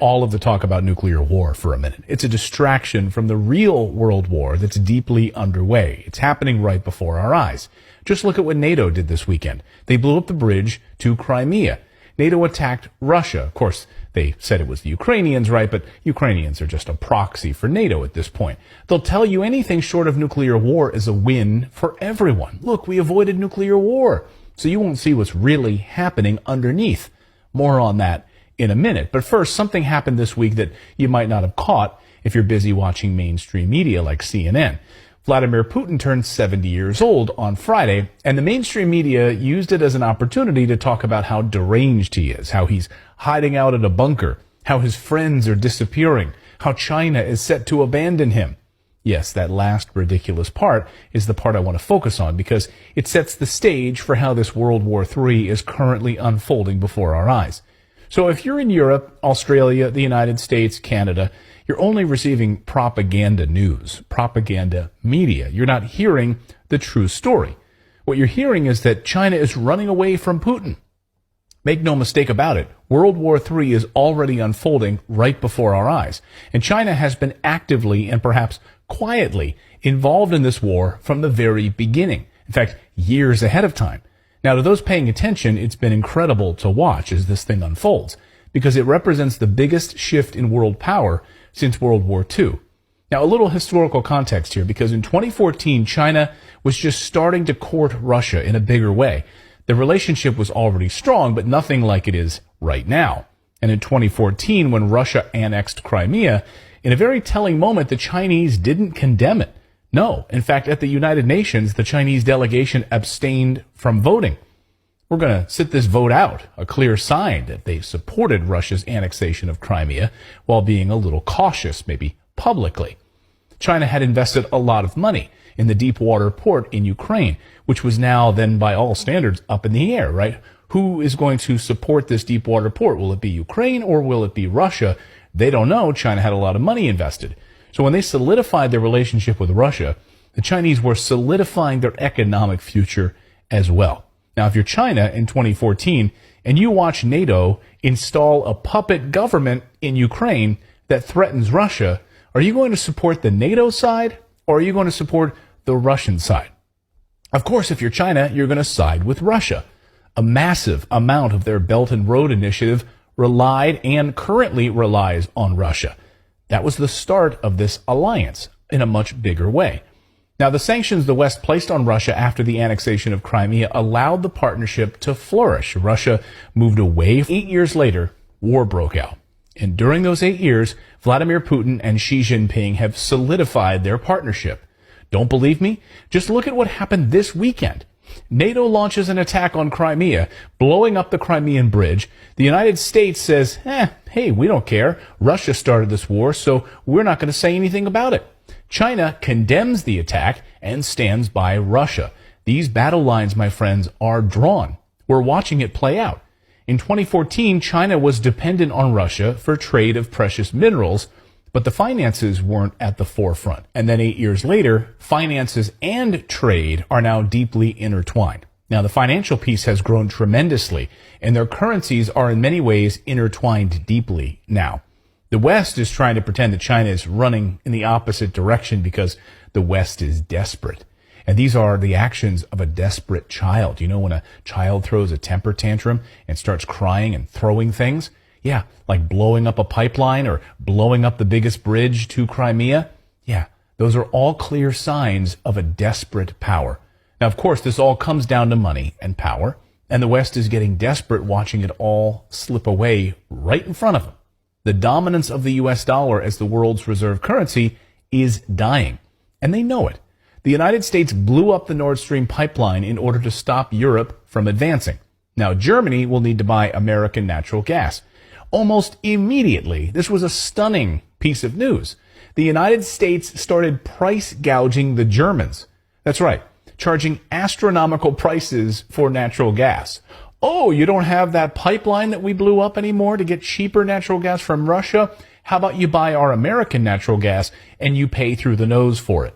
all of the talk about nuclear war for a minute. It's a distraction from the real world war that's deeply underway. It's happening right before our eyes. Just look at what NATO did this weekend. They blew up the bridge to Crimea. NATO attacked Russia. Of course, they said it was the Ukrainians, right? But Ukrainians are just a proxy for NATO at this point. They'll tell you anything short of nuclear war is a win for everyone. Look, we avoided nuclear war. So you won't see what's really happening underneath. More on that in a minute. But first, something happened this week that you might not have caught if you're busy watching mainstream media like CNN. Vladimir Putin turned 70 years old on Friday, and the mainstream media used it as an opportunity to talk about how deranged he is, how he's hiding out in a bunker, how his friends are disappearing, how China is set to abandon him. Yes, that last ridiculous part is the part I want to focus on because it sets the stage for how this World War III is currently unfolding before our eyes. So if you're in Europe, Australia, the United States, Canada, you're only receiving propaganda news, propaganda media. You're not hearing the true story. What you're hearing is that China is running away from Putin. Make no mistake about it, World War III is already unfolding right before our eyes. And China has been actively and perhaps quietly involved in this war from the very beginning. In fact, years ahead of time. Now, to those paying attention, it's been incredible to watch as this thing unfolds, because it represents the biggest shift in world power since World War II. Now, a little historical context here, because in 2014, China was just starting to court Russia in a bigger way. The relationship was already strong, but nothing like it is right now. And in 2014, when Russia annexed Crimea, in a very telling moment, the Chinese didn't condemn it. No, in fact, at the United Nations, the Chinese delegation abstained from voting. We're going to sit this vote out, a clear sign that they supported Russia's annexation of Crimea while being a little cautious, maybe publicly. China had invested a lot of money in the deep water port in Ukraine, which was now then by all standards up in the air, right? Who is going to support this deep water port? Will it be Ukraine or will it be Russia? They don't know. China had a lot of money invested. So when they solidified their relationship with Russia, the Chinese were solidifying their economic future as well. Now, if you're China in 2014 and you watch NATO install a puppet government in Ukraine that threatens Russia, are you going to support the NATO side or are you going to support the Russian side? Of course, if you're China, you're going to side with Russia. A massive amount of their Belt and Road Initiative relied and currently relies on Russia. That was the start of this alliance in a much bigger way. Now, the sanctions the West placed on Russia after the annexation of Crimea allowed the partnership to flourish. Russia moved away. 8 years later, war broke out. And during those 8 years, Vladimir Putin and Xi Jinping have solidified their partnership. Don't believe me? Just look at what happened this weekend. NATO launches an attack on Crimea, blowing up the Crimean bridge. The United States says, hey, we don't care. Russia started this war, so we're not going to say anything about it. China condemns the attack and stands by Russia. These battle lines, my friends, are drawn. We're watching it play out. In 2014, China was dependent on Russia for trade of precious minerals, but the finances weren't at the forefront. And then 8 years later, finances and trade are now deeply intertwined. Now, the financial piece has grown tremendously, and their currencies are in many ways intertwined deeply now. The West is trying to pretend that China is running in the opposite direction because the West is desperate. And these are the actions of a desperate child. You know, when a child throws a temper tantrum and starts crying and throwing things? Yeah, like blowing up a pipeline or blowing up the biggest bridge to Crimea. Yeah, those are all clear signs of a desperate power. Now, of course, this all comes down to money and power, and the West is getting desperate watching it all slip away right in front of them. The dominance of the U.S. dollar as the world's reserve currency is dying, and they know it. The United States blew up the Nord Stream pipeline in order to stop Europe from advancing. Now, Germany will need to buy American natural gas. Almost immediately, this was a stunning piece of news. The United States started price gouging the Germans. That's right, charging astronomical prices for natural gas. Oh, you don't have that pipeline that we blew up anymore to get cheaper natural gas from Russia? How about you buy our American natural gas and you pay through the nose for it?